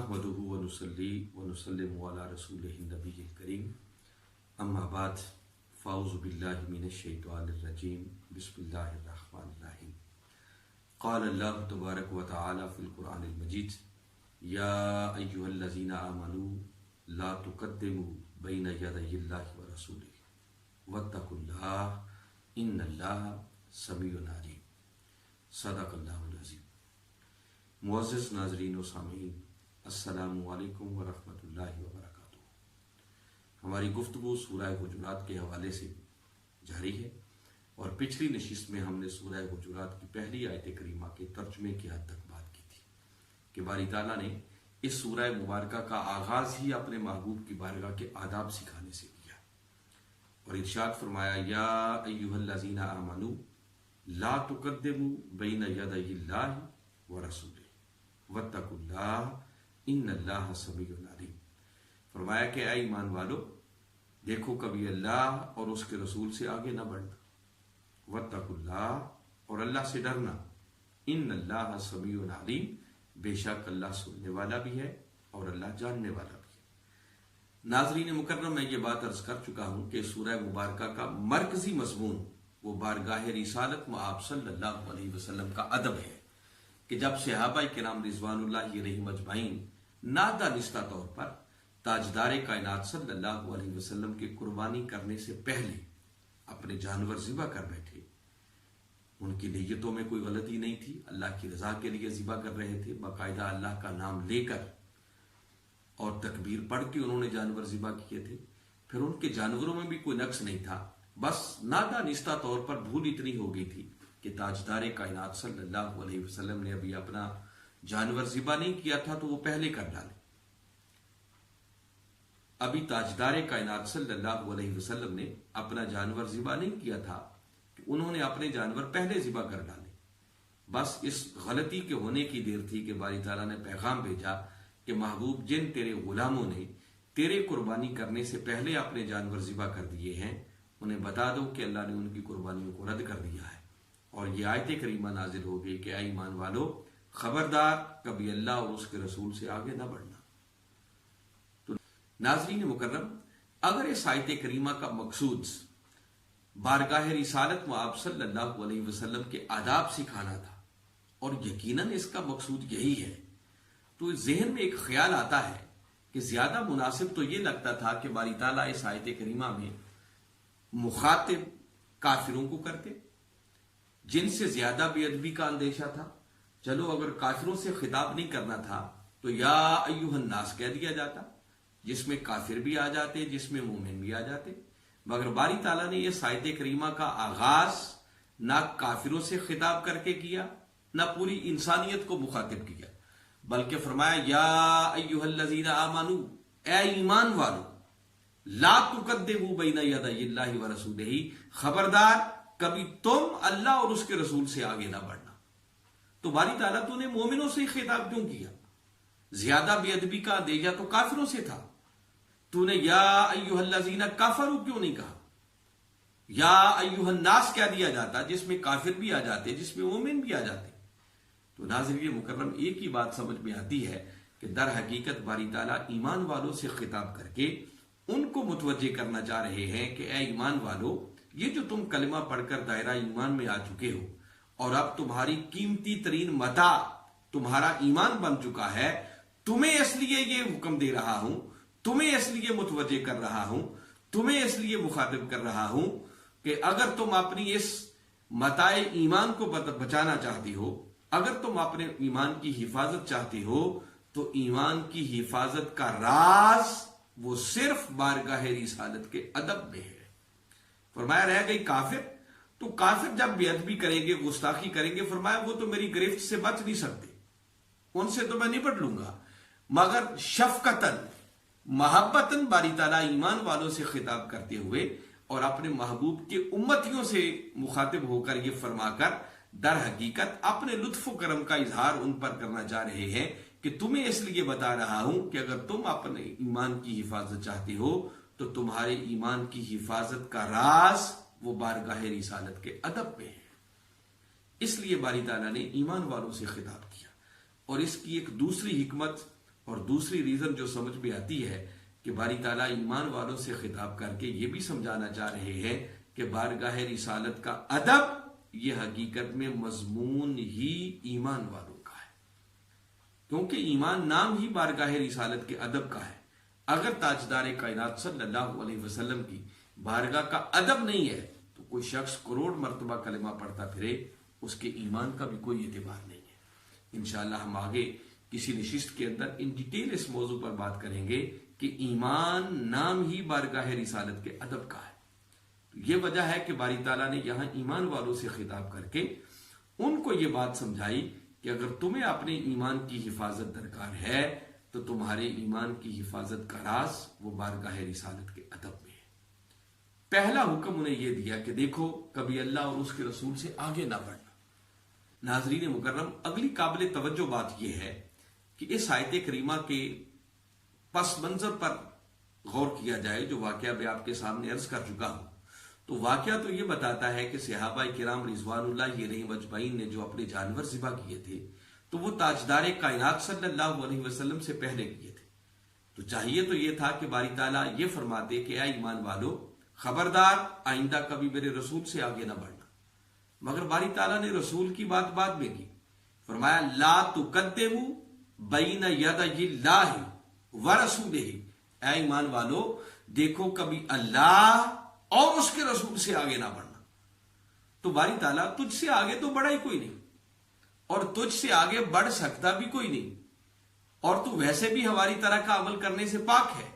نحمدہ ونصلی ونسلم علی رسولہ النبی الکریم اما بعد فاعوذ باللہ من الشیطان الرجیم بسم اللہ الرحمن الرحیم قال اللہ تبارک و تعالی فی القرآن المجید یا ایہا الذین آمنوا لا تقدموا بین یدی اللہ ورسولہ واتقوا اللہ ان اللہ سمیع علیم صدق اللہ العظیم۔ معزز ناظرین و سامعین، السلام علیکم ورحمۃ اللہ وبرکاتہ۔ ہماری گفتگو سورہ حجرات کے حوالے سے جاری ہے اور پچھلی نشست میں ہم نے سورہ حجرات کی پہلی آیت کریمہ کے ترجمے کی حد تک بات کی تھی کہ باری تعالیٰ نے اس سورہ مبارکہ کا آغاز ہی اپنے محبوب کی بارگاہ کے آداب سکھانے سے کیا اور ارشاد فرمایا یا ایھا الذین آمنوا لا تقدموا بین یدی اللہ ورسولہ واتقوا اللہ ان اللہ سمیع علیم۔ فرمایا کہ اے ایمان والو، دیکھو کبھی اللہ اور اس کے رسول سے آگے نہ بڑھنا، واتقوا اللہ اور اللہ سے ڈرنا، ان اللہ سمیع علیم، بے شک اللہ سننے والا بھی ہے اور اللہ جاننے والا بھی ہے۔ ناظرین مکرم، میں یہ بات عرض کر چکا ہوں کہ سورہ مبارکہ کا مرکزی مضمون وہ بارگاہ رسالت میں آپ صلی اللہ علیہ وسلم کا ادب ہے کہ جب صحابہ کرام رضوان اللہ علیہم اجمعین نادانستہ طور پر تاجدار کائنات صلی اللہ علیہ وسلم کی قربانی کرنے سے پہلے اپنے جانور ذبح کر بیٹھے، ان کی نیتوں میں کوئی غلطی نہیں تھی، اللہ کی رضا کے لیے ذبح کر رہے تھے، باقاعدہ اللہ کا نام لے کر اور تکبیر پڑھ کے انہوں نے جانور ذبح کیے تھے، پھر ان کے جانوروں میں بھی کوئی نقص نہیں تھا، بس نادانستہ طور پر بھول اتنی ہو گئی تھی کہ تاجدار کائنات صلی اللہ علیہ وسلم نے ابھی اپنا جانور ذبح نہیں کیا تھا تو وہ پہلے کر ڈالے۔ ابھی تاجدار کائنات صلی اللہ علیہ وسلم نے اپنا جانور ذبح نہیں کیا تھا کہ انہوں نے اپنے جانور پہلے ذبح کر ڈالے۔ بس اس غلطی کے ہونے کی دیر تھی کہ باری تعالیٰ نے پیغام بھیجا کہ محبوب، جن تیرے غلاموں نے تیرے قربانی کرنے سے پہلے اپنے جانور ذبح کر دیے ہیں، انہیں بتا دو کہ اللہ نے ان کی قربانیوں کو رد کر دیا ہے۔ اور یہ آیت کریمہ نازل ہو گئی کہ اے ایمان والو، خبردار کبھی اللہ اور اس کے رسول سے آگے نہ بڑھنا۔ تو ناظرین مکرم، اگر اس آیت کریمہ کا مقصود بارگاہ رسالت میں آپ صلی اللہ علیہ وسلم کے آداب سکھانا تھا اور یقیناً اس کا مقصود یہی ہے، تو ذہن میں ایک خیال آتا ہے کہ زیادہ مناسب تو یہ لگتا تھا کہ باری تعالیٰ اس آیت کریمہ میں مخاطب کافروں کو کرتے، جن سے زیادہ بے ادبی کا اندیشہ تھا۔ چلو اگر کافروں سے خطاب نہیں کرنا تھا تو یا ایھا الناس کہہ دیا جاتا، جس میں کافر بھی آ جاتے، جس میں مومن بھی آ جاتے، مگر باری تعالیٰ نے یہ آیت کریمہ کا آغاز نہ کافروں سے خطاب کر کے کیا، نہ پوری انسانیت کو مخاطب کیا، بلکہ فرمایا یا ایھا الذین آمنوا، اے ایمان والو، لا تقدموا بین یدی اللہ ورسولہ، خبردار کبھی تم اللہ اور اس کے رسول سے آگے نہ بڑھنا۔ تو باری تعالیٰ تو نے مومنوں سے خطاب کیوں کیا؟ زیادہ بے ادبی کا اندیشہ تو کافروں سے تھا، تو نے یا ایھا الذین کفروا کیوں نہیں کہا؟ یا ایھا الناس کہہ دیا جاتا، جس میں کافر بھی آ جاتے، جس میں مومن بھی آ جاتے۔ تو ناظرین مکرم، ایک ہی بات سمجھ میں آتی ہے کہ در حقیقت باری تعالیٰ ایمان والوں سے خطاب کر کے ان کو متوجہ کرنا چاہ رہے ہیں کہ اے ایمان والو، یہ جو تم کلمہ پڑھ کر دائرہ ایمان میں آ چکے ہو اور اب تمہاری قیمتی ترین متاع تمہارا ایمان بن چکا ہے، تمہیں اس لیے یہ حکم دے رہا ہوں، تمہیں اس لیے متوجہ کر رہا ہوں، تمہیں اس لیے مخاطب کر رہا ہوں کہ اگر تم اپنی اس متاع ایمان کو بچانا چاہتی ہو، اگر تم اپنے ایمان کی حفاظت چاہتی ہو، تو ایمان کی حفاظت کا راز وہ صرف بارگاہ رسالت کے ادب میں ہے۔ فرمایا رہ گئی کافر، تو کافر جب بے ادبی کریں گے، گستاخی کریں گے، فرمایا وہ تو میری گرفت سے بچ نہیں سکتے، ان سے تو میں نپٹ لوں گا، مگر شفقتاً محبتاً باری تعالیٰ ایمان والوں سے خطاب کرتے ہوئے اور اپنے محبوب کے امتیوں سے مخاطب ہو کر یہ فرما کر در حقیقت اپنے لطف و کرم کا اظہار ان پر کرنا چاہ رہے ہیں کہ تمہیں اس لیے بتا رہا ہوں کہ اگر تم اپنے ایمان کی حفاظت چاہتے ہو تو تمہارے ایمان کی حفاظت کا راز وہ بارگاہ رسالت کے ادب میں ہے۔ اس لیے باری تعالیٰ نے ایمان والوں سے خطاب کیا، اور اس کی ایک دوسری حکمت اور دوسری ریزن جو سمجھ میں آتی ہے کہ باری تعالیٰ ایمان والوں سے خطاب کر کے یہ بھی سمجھانا چاہ رہے ہیں کہ بارگاہ رسالت کا ادب یہ حقیقت میں مضمون ہی ایمان والوں کا ہے، کیونکہ ایمان نام ہی بارگاہ رسالت کے ادب کا ہے۔ اگر تاجدار کائنات صلی اللہ علیہ وسلم کی بارگاہ کا ادب نہیں ہے تو کوئی شخص کروڑ مرتبہ کلمہ پڑھتا پھرے، اس کے ایمان کا بھی کوئی اعتبار نہیں ہے۔ انشاءاللہ ہم آگے کسی نشست کے اندر ان ڈیٹیل اس موضوع پر بات کریں گے کہ ایمان نام ہی بارگاہ رسالت کے ادب کا ہے۔ یہ وجہ ہے کہ باری تعالیٰ نے یہاں ایمان والوں سے خطاب کر کے ان کو یہ بات سمجھائی کہ اگر تمہیں اپنے ایمان کی حفاظت درکار ہے تو تمہارے ایمان کی حفاظت کا راز وہ بارگاہ رسالت کے ادب میں ہے۔ پہلا حکم انہیں یہ دیا کہ دیکھو کبھی اللہ اور اس کے رسول سے آگے نہ بڑھنا۔ ناظرین مکرم، اگلی قابل توجہ بات یہ ہے کہ اس آیت کریمہ کے پس منظر پر غور کیا جائے جو واقعہ میں آپ کے سامنے عرض کر چکا ہوں، تو واقعہ تو یہ بتاتا ہے کہ صحابہ کرام رضوان اللہ علیہم اجمعین نے جو اپنے جانور ذبح کیے تھے تو وہ تاجدار کائنات صلی اللہ علیہ وسلم سے پہلے کیے تھے۔ تو چاہیے تو یہ تھا کہ باری تعالیٰ یہ فرماتے کہ اے ایمان والو، خبردار آئندہ کبھی میرے رسول سے آگے نہ بڑھنا، مگر باری تعالیٰ نے رسول کی بات بعد میں کی۔ فرمایا لا تقدموا بین یدی اللہ ورسولہ، اے ایمان والو دیکھو کبھی اللہ اور اس کے رسول سے آگے نہ بڑھنا۔ تو باری تعالیٰ تجھ سے آگے تو بڑھا ہی کوئی نہیں، اور تجھ سے آگے بڑھ سکتا بھی کوئی نہیں، اور تو ویسے بھی ہماری طرح کا عمل کرنے سے پاک ہے،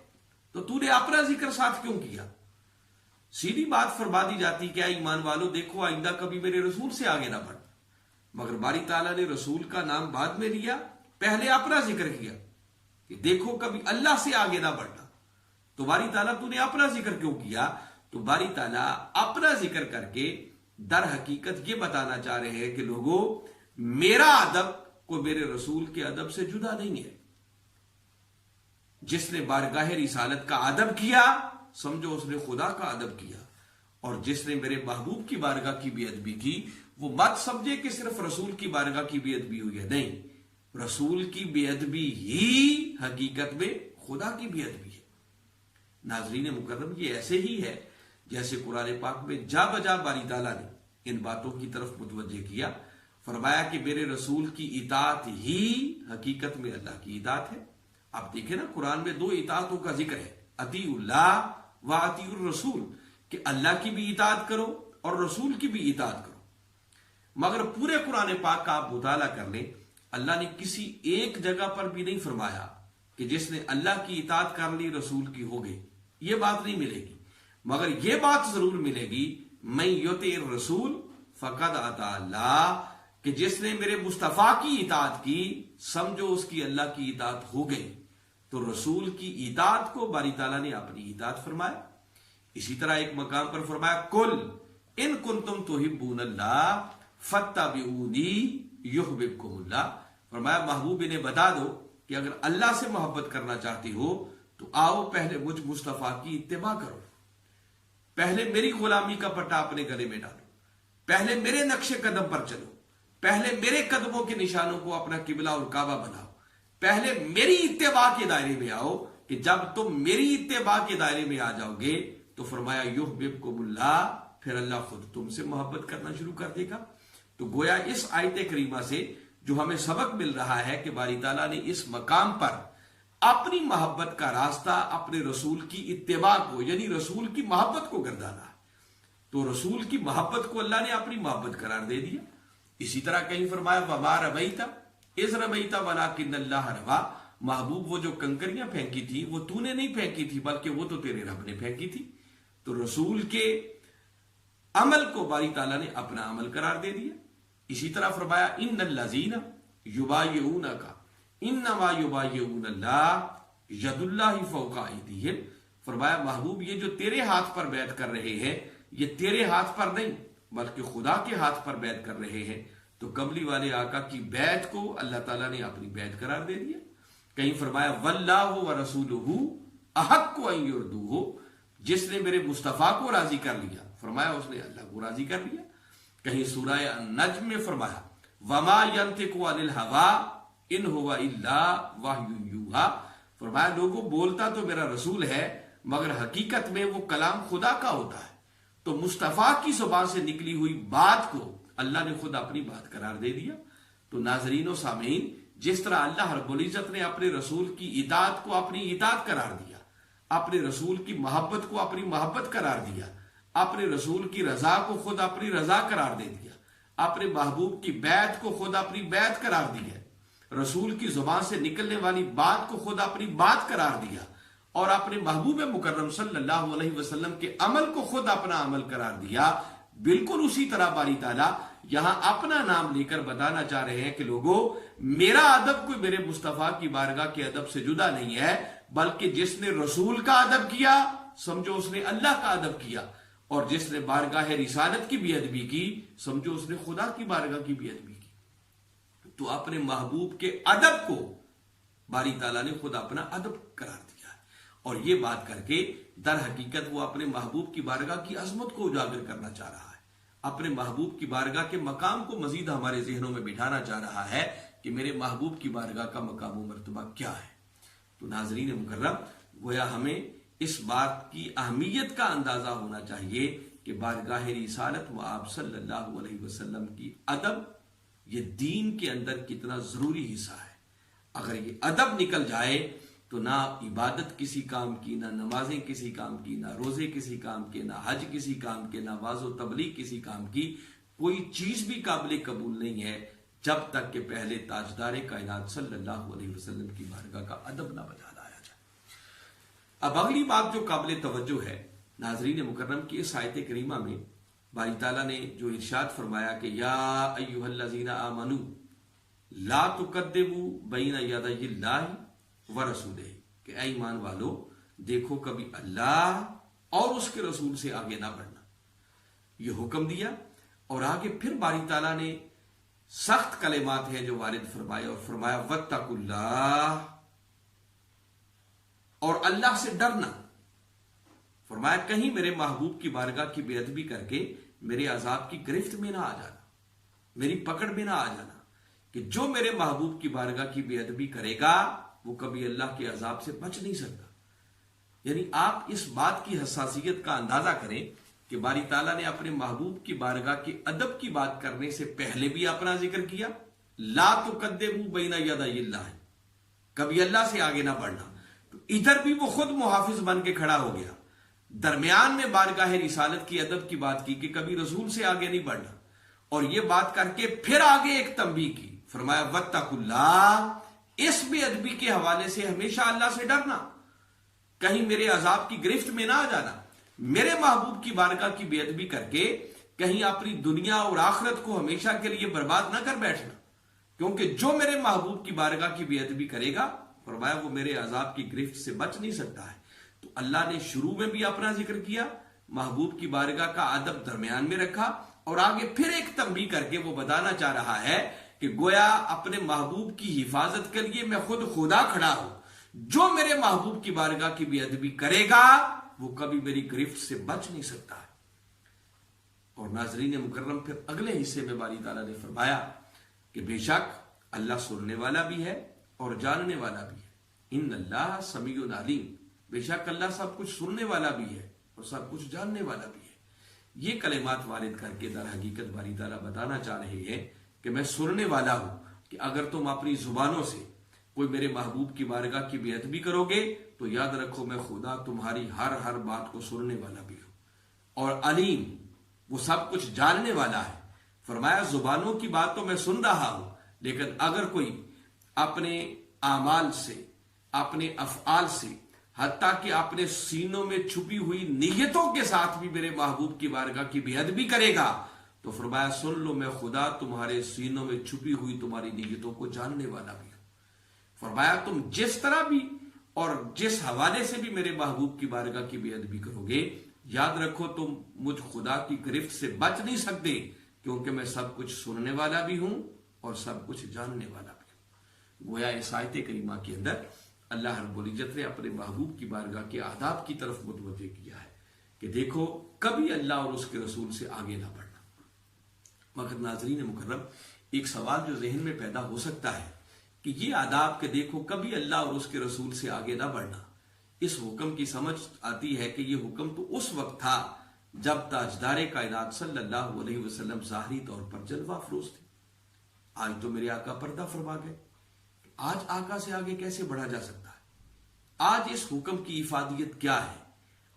تو تو نے اپنا ذکر ساتھ کیوں کیا؟ سیدھی بات فرما دی جاتی کہ اے ایمان والو دیکھو آئندہ کبھی میرے رسول سے آگے نہ بڑھنا، مگر باری تعالیٰ نے رسول کا نام بعد میں لیا، پہلے اپنا ذکر کیا کہ دیکھو کبھی اللہ سے آگے نہ بڑھنا۔ تو باری تعالیٰ تو نے اپنا ذکر کیوں کیا؟ تو باری تعالیٰ اپنا ذکر کر کے در حقیقت یہ بتانا چاہ رہے ہیں کہ لوگوں میرا ادب کوئی میرے رسول کے ادب سے جدا نہیں ہے۔ جس نے بارگاہ رسالت کا ادب کیا سمجھو اس نے خدا کا ادب کیا، اور جس نے میرے محبوب کی بارگاہ کی بے ادبی کی وہ مت سمجھے کہ صرف رسول کی بارگاہ کی بے ادبی ہوئی ہے، نہیں، رسول کی بے ادبی ہی حقیقت میں خدا کی بے ادبی ہے۔ ناظرین مکرم، یہ ایسے ہی ہے جیسے قرآن پاک میں جا بجا باری تعالیٰ نے ان باتوں کی طرف متوجہ کیا، فرمایا کہ میرے رسول کی اطاعت ہی حقیقت میں اللہ کی اطاعت ہے۔ آپ دیکھیں نا قرآن میں دو اطاعتوں کا ذکر ہے، اطیعوا اللہ و اطیعوا الرسول، کہ اللہ کی بھی اطاعت کرو اور رسول کی بھی اطاعت کرو۔ مگر پورے قرآن پاک کا آپ مطالعہ کر لیں، اللہ نے کسی ایک جگہ پر بھی نہیں فرمایا کہ جس نے اللہ کی اطاعت کر لی رسول کی ہو گئی، یہ بات نہیں ملے گی، مگر یہ بات ضرور ملے گی من یطع الرسول فقد اطاع اللہ، کہ جس نے میرے مصطفیٰ کی اطاعت کی سمجھو اس کی اللہ کی اطاعت ہو گئی۔ تو رسول کی اطاعت کو باری تعالیٰ نے اپنی اطاعت فرمایا۔ اسی طرح ایک مقام پر فرمایا قل ان کنتم تحبون اللہ فاتبعونی یحببکم اللہ، فرمایا محبوب انہیں بتا دو کہ اگر اللہ سے محبت کرنا چاہتے ہو تو آؤ پہلے مجھ مصطفیٰ کی اتباع کرو، پہلے میری غلامی کا پٹا اپنے گلے میں ڈالو، پہلے میرے نقش قدم پر چلو، پہلے میرے قدموں کے نشانوں کو اپنا قبلہ اور کعبہ بناؤ، پہلے میری اتباع کے دائرے میں آؤ، کہ جب تم میری اتباع کے دائرے میں آ جاؤ گے تو فرمایا یحببکم اللہ، پھر اللہ خود تم سے محبت کرنا شروع کر دے گا۔ تو گویا اس آیت کریمہ سے جو ہمیں سبق مل رہا ہے کہ باری تعالیٰ نے اس مقام پر اپنی محبت کا راستہ اپنے رسول کی اتباع کو یعنی رسول کی محبت کو گردانا، تو رسول کی محبت کو اللہ نے اپنی محبت قرار دے دیا۔ اسی طرح کہیں فرمایا وما رمیت اذ رمیت ولکن اللہ رمی، محبوب وہ جو کنکریاں پھینکی تھی وہ تو نے نہیں پھینکی تھی بلکہ وہ تو تیرے رب نے پھینکی تھی۔ تو رسول کے عمل کو باری تعالیٰ نے اپنا عمل قرار دے دیا۔ اسی طرح فرمایا ان الذین یبایعونک انما یبایعون اللہ ید اللہ فوق ایدیہم، فرمایا محبوب یہ جو تیرے ہاتھ پر بیعت کر رہے ہیں یہ تیرے ہاتھ پر نہیں بلکہ خدا کے ہاتھ پر بیعت کر رہے ہیں۔ تو کملی والے آقا کی بیعت کو اللہ تعالیٰ نے اپنی بیعت قرار دے دیا۔ کہیں فرمایا واللہ ورسولہ احق ان یرضوہ، جس نے میرے مصطفیٰ کو راضی کر لیا فرمایا اس نے اللہ کو راضی کر لیا۔ کہیں سورہ النجم میں فرمایا وما ینطق عن الہوی ان ہوا الا وحی یوحا، فرمایا لوگوں بولتا تو میرا رسول ہے مگر حقیقت میں وہ کلام خدا کا ہوتا ہے۔ تو مصطفیٰ کی زبان سے نکلی ہوئی بات کو اللہ نے خود اپنی بات قرار دے دیا۔ تو ناظرین و سامعین، جس طرح اللہ رب العزت نے اپنے رسول کی اطاعت کو اپنی اطاعت قرار دیا، اپنے رسول کی محبت کو اپنی محبت قرار دیا، اپنے رسول کی رضا کو خود اپنی رضا قرار دے دیا، اپنے محبوب کی بیعت کو خود اپنی بیعت قرار دیا، رسول کی زبان سے نکلنے والی بات کو خود اپنی بات قرار دیا، اور اپنے محبوب مکرم صلی اللہ علیہ وسلم کے عمل کو خود اپنا عمل قرار دیا، بالکل اسی طرح باری تعالیٰ یہاں اپنا نام لے کر بتانا چاہ رہے ہیں کہ لوگوں، میرا ادب کوئی میرے مصطفیٰ کی بارگاہ کے ادب سے جدا نہیں ہے، بلکہ جس نے رسول کا ادب کیا سمجھو اس نے اللہ کا ادب کیا، اور جس نے بارگاہ رسالت کی بے ادبی کی سمجھو اس نے خدا کی بارگاہ کی بے ادبی کی۔ تو اپنے محبوب کے ادب کو باری تعالیٰ نے خود اپنا ادب قرار دیا ہے، اور یہ بات کر کے در حقیقت وہ اپنے محبوب کی بارگاہ کی عظمت کو اجاگر کرنا چاہ رہا ہے، اپنے محبوب کی بارگاہ کے مقام کو مزید ہمارے ذہنوں میں بٹھانا چاہ رہا ہے کہ میرے محبوب کی بارگاہ کا مقام و مرتبہ کیا ہے۔ تو ناظرین مکرم، گویا ہمیں اس بات کی اہمیت کا اندازہ ہونا چاہیے کہ بارگاہ رسالت و آپ صلی اللہ علیہ وسلم کی ادب یہ دین کے اندر کتنا ضروری حصہ ہے۔ اگر یہ ادب نکل جائے تو نہ عبادت کسی کام کی، نہ نمازیں کسی کام کی، نہ روزے کسی کام کے، نہ حج کسی کام کے، نہ واعظ و تبلیغ کسی کام کی، کوئی چیز بھی قابل قبول نہیں ہے جب تک کہ پہلے تاجدار کائنات صلی اللہ علیہ وسلم کی بارگاہ کا ادب نہ بجا لایا جائے۔ اب اگلی بات جو قابل توجہ ہے ناظرین مکرم کی، اس آیت کریمہ میں باری تعالیٰ نے جو ارشاد فرمایا کہ یا ایھا الذین آمنوا لا تقدموا بین یدی اللہ ورسولہ، کہ اے ایمان والو دیکھو کبھی اللہ اور اس کے رسول سے آگے نہ بڑھنا، یہ حکم دیا۔ اور آگے پھر باری تعالیٰ نے سخت کلمات ہیں جو وارد فرمائے، اور فرمایا واتقوا اللہ، اور اللہ سے ڈرنا۔ فرمایا کہیں میرے محبوب کی بارگاہ کی بے ادبی کر کے میرے عذاب کی گرفت میں نہ آ جانا، میری پکڑ میں نہ آ جانا، کہ جو میرے محبوب کی بارگاہ کی بے ادبی کرے گا وہ کبھی اللہ کے عذاب سے بچ نہیں سکتا۔ یعنی آپ اس بات کی حساسیت کا اندازہ کریں کہ باری تعالیٰ نے اپنے محبوب کی بارگاہ کے ادب کی بات کرنے سے پہلے بھی اپنا ذکر کیا، لا تقدموا بین یدی اللہ، کبھی اللہ سے آگے نہ بڑھنا۔ تو ادھر بھی وہ خود محافظ بن کے کھڑا ہو گیا، درمیان میں بارگاہ رسالت کی ادب کی بات کی کہ کبھی رسول سے آگے نہیں بڑھنا، اور یہ بات کر کے پھر آگے ایک تنبیہ کی، فرمایا واتقوا اللہ، اس بے ادبی کے حوالے سے ہمیشہ اللہ سے ڈرنا، کہیں میرے عذاب کی گرفت میں نہ آ جانا، میرے محبوب کی بارگاہ کی بے ادبی کر کے کہیں اپنی دنیا اور آخرت کو ہمیشہ کے لیے برباد نہ کر بیٹھنا، کیونکہ جو میرے محبوب کی بارگاہ کی بے ادبی کرے گا فرمایا وہ میرے عذاب کی گرفت سے بچ نہیں سکتا ہے۔ تو اللہ نے شروع میں بھی اپنا ذکر کیا، محبوب کی بارگاہ کا ادب درمیان میں رکھا، اور آگے پھر ایک تنبیہ کر کے وہ بتانا چاہ رہا ہے کہ گویا اپنے محبوب کی حفاظت کے لیے میں خود خدا کھڑا ہوں، جو میرے محبوب کی بارگاہ کی بے ادبی کرے گا وہ کبھی میری گرفت سے بچ نہیں سکتا ہے۔ اور ناظرین مکرم پھر اگلے حصے میں باری تعالیٰ نے فرمایا کہ بے شک اللہ سننے والا بھی ہے اور جاننے والا بھی ہے، ان اللہ سمیع علیم، بے شک اللہ سب کچھ سننے والا بھی ہے اور سب کچھ جاننے والا بھی ہے۔ یہ کلمات وارد کر کے در حقیقت باری تعالیٰ بتانا چاہ رہے ہیں کہ میں سننے والا ہوں، کہ اگر تم اپنی زبانوں سے کوئی میرے محبوب کی بارگاہ کی بے ادبی کرو گے تو یاد رکھو میں خدا تمہاری ہر بات کو سننے والا بھی ہوں، اور علیم، وہ سب کچھ جاننے والا ہے۔ فرمایا زبانوں کی بات تو میں سن رہا ہوں، لیکن اگر کوئی اپنے اعمال سے، اپنے افعال سے، حتیٰ کہ اپنے سینوں میں چھپی ہوئی نیتوں کے ساتھ بھی میرے محبوب کی بارگاہ کی بے ادبی کرے گا تو فرمایا سن لو میں خدا تمہارے سینوں میں چھپی ہوئی تمہاری نیتوں کو جاننے والا بھی ہوں۔ فرمایا تم جس طرح بھی اور جس حوالے سے بھی میرے محبوب کی بارگاہ کی بے ادبی کرو گے، یاد رکھو تم مجھ خدا کی گرفت سے بچ نہیں سکتے، کیونکہ میں سب کچھ سننے والا بھی ہوں اور سب کچھ جاننے والا بھی ہوں۔ گویا اس آیت کریمہ کے اندر اللہ رب العزت نے اپنے محبوب کی بارگاہ کے آداب کی طرف متوجہ کیا ہے کہ دیکھو کبھی اللہ اور اس کے رسول سے آگے نہ بڑھنا۔ مگر ناظرین مکرم، ایک سوال جو ذہن میں پیدا ہو سکتا ہے کہ یہ آداب کہ دیکھو کبھی اللہ اور اس کے رسول سے آگے نہ بڑھنا. اس حکم کی سمجھ آتی ہے کہ یہ حکم تو اس وقت تھا جب تاجدار کائنات صلی اللہ علیہ وسلم ظاہری طور پر جلوہ افروز تھے. آج تو میرے آقا پردہ فرما گئے. آج آقا سے آگے کیسے بڑھا جا سکتا ہے؟ آج اس حکم کی افادیت کیا ہے؟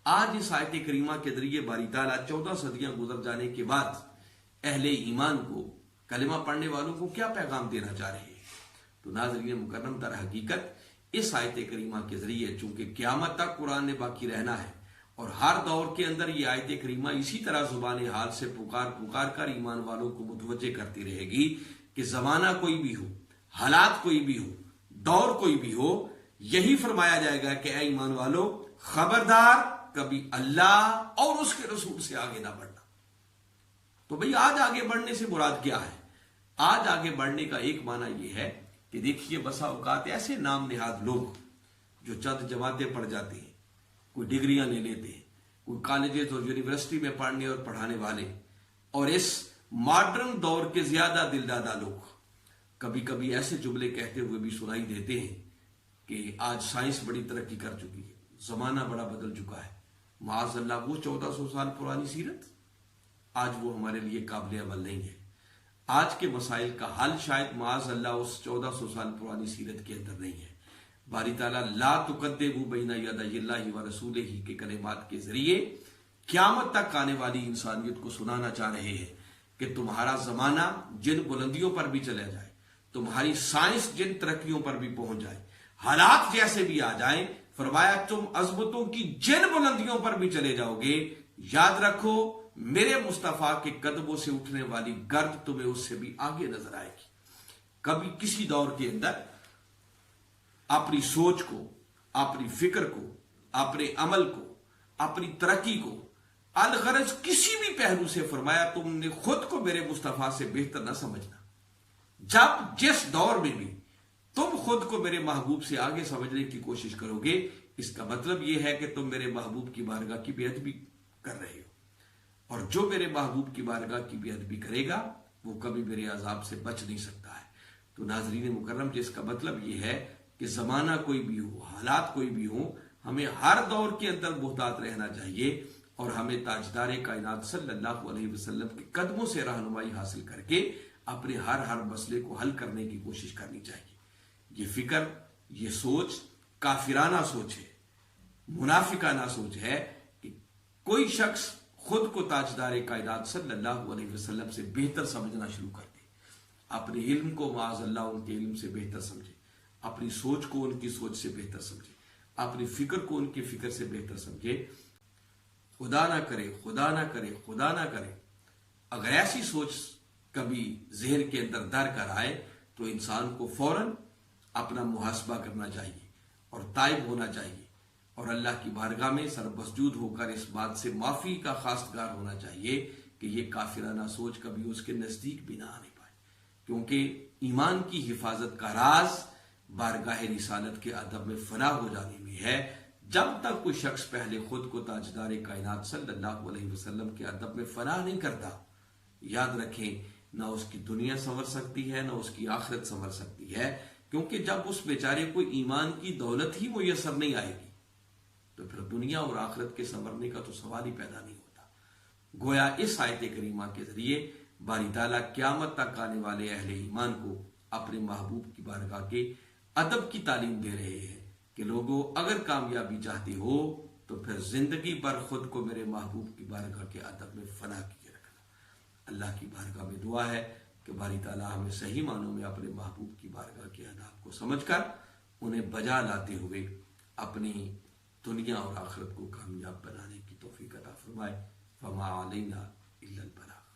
آج اس آیت کریمہ کے ذریعے باری تعالیٰ 14 صدیاں گزر جانے کے بعد اہل ایمان کو، کلمہ پڑھنے والوں کو کیا پیغام دینا چاہ رہے ہیں؟ تو ناظرین مکرم، در حقیقت اس آیت کریمہ کے ذریعے چونکہ قیامت تک قرآن نے باقی رہنا ہے اور ہر دور کے اندر یہ آیت کریمہ اسی طرح زبان حال سے پکار کر ایمان والوں کو متوجہ کرتی رہے گی کہ زمانہ کوئی بھی ہو، حالات کوئی بھی ہو، دور کوئی بھی ہو، یہی فرمایا جائے گا کہ اے ایمان والو، خبردار کبھی اللہ اور اس کے رسول سے آگے نہ بڑھنا. تو بھئی آج آگے بڑھنے سے مراد کیا ہے؟ آج آگے بڑھنے کا ایک معنی یہ ہے کہ دیکھیے بسا اوقات ایسے نام نہاد لوگ جو چند جماعتیں پڑھ جاتے ہیں، کوئی ڈگریاں لے لیتے ہیں، کوئی کالجز اور یونیورسٹی میں پڑھنے اور پڑھانے والے، اور اس ماڈرن دور کے زیادہ دلدادہ لوگ کبھی کبھی ایسے جملے کہتے ہوئے بھی سنائی دیتے ہیں کہ آج سائنس بڑی ترقی کر چکی ہے، زمانہ بڑا بدل چکا ہے. معاذ اللہ وہ 1400 سال پرانی سیرت آج وہ ہمارے لیے قابل عمل نہیں ہے. آج کے مسائل کا حل شاید معاذ اللہ اس 1400 سال پرانی سیرت کے اندر نہیں ہے. باری تعالیٰ لا تقدموا بین یدی اللہ ورسولہ کے کلمات کے ذریعے قیامت تک آنے والی انسانیت کو سنانا چاہ رہے ہیں کہ تمہارا زمانہ جن بلندیوں پر بھی چلا جائے، تمہاری سائنس جن ترقیوں پر بھی پہنچ جائے، حالات جیسے بھی آ جائیں، فرمایا تم عظمتوں کی جن بلندیوں پر بھی چلے جاؤ گے، یاد رکھو میرے مصطفیٰ کے قدموں سے اٹھنے والی گرد تمہیں اس سے بھی آگے نظر آئے گی. کبھی کسی دور کے اندر اپنی سوچ کو، اپنی فکر کو، اپنے عمل کو، اپنی ترقی کو الغرض کسی بھی پہلو سے فرمایا تم نے خود کو میرے مصطفیٰ سے بہتر نہ سمجھنا. جب جس دور میں بھی تم خود کو میرے محبوب سے آگے سمجھنے کی کوشش کرو گے، اس کا مطلب یہ ہے کہ تم میرے محبوب کی بارگاہ کی بے ادبی کر رہے ہو، اور جو میرے محبوب کی بارگاہ کی بے ادبی کرے گا وہ کبھی میرے عذاب سے بچ نہیں سکتا ہے. تو ناظرین مکرم، جس کا مطلب یہ ہے کہ زمانہ کوئی بھی ہو، حالات کوئی بھی ہو، ہمیں ہر دور کے اندر محتاط رہنا چاہیے اور ہمیں تاجدار کائنات صلی اللہ علیہ وسلم کے قدموں سے رہنمائی حاصل کر کے اپنے ہر مسئلے کو حل کرنے کی کوشش کرنی چاہیے. یہ فکر، یہ سوچ کافرانہ سوچ ہے، منافقانہ سوچ ہے کہ کوئی شخص خود کو تاجدار کائنات صلی اللہ علیہ وسلم سے بہتر سمجھنا شروع کر دے، اپنے علم کو معاذ اللہ ان کے علم سے بہتر سمجھے، اپنی سوچ کو ان کی سوچ سے بہتر سمجھے، اپنی فکر کو ان کی فکر سے بہتر سمجھے. خدا نہ کرے، خدا نہ کرے، خدا نہ کرے اگر ایسی سوچ کبھی ذہن کے اندر در کر آئے تو انسان کو فوراً اپنا محاسبہ کرنا چاہیے اور تائب ہونا چاہیے اور اللہ کی بارگاہ میں سربسجود ہو کر اس بات سے معافی کا خواستگار ہونا چاہیے کہ یہ کافرانہ سوچ کبھی اس کے نزدیک بھی نہ آنے پائے، کیونکہ ایمان کی حفاظت کا راز بارگاہ رسالت کے ادب میں فنا ہو جانے میں ہے. جب تک کوئی شخص پہلے خود کو تاجدار کائنات صلی اللہ علیہ وسلم کے ادب میں فنا نہیں کرتا، یاد رکھیں نہ اس کی دنیا سنور سکتی ہے، نہ اس کی آخرت سنور سکتی ہے، کیونکہ جب اس بیچارے کو ایمان کی دولت ہی میسر نہیں آئے گی تو پھر دنیا اور آخرت کے سنورنے کا تو سوال ہی پیدا نہیں ہوتا. گویا اس آیت کریمہ کے ذریعے باری تعالیٰ قیامت تک آنے والے اہل ایمان کو اپنے محبوب کی بارگاہ کے ادب کی تعلیم دے رہے ہیں کہ لوگوں اگر کامیابی چاہتے ہو تو پھر زندگی پر خود کو میرے محبوب کی بارگاہ کے ادب میں فنا کیے رکھنا. اللہ کی بارگاہ میں دعا ہے کہ باری تعالیٰ ہمیں صحیح معنوں میں اپنے محبوب کی بارگاہ کے آداب کو سمجھ کر انہیں بجا لاتے ہوئے اپنی دنیا اور آخرت کو کامیاب بنانے کی توفیق عطا فرمائے. فما علینا الا البلاغ.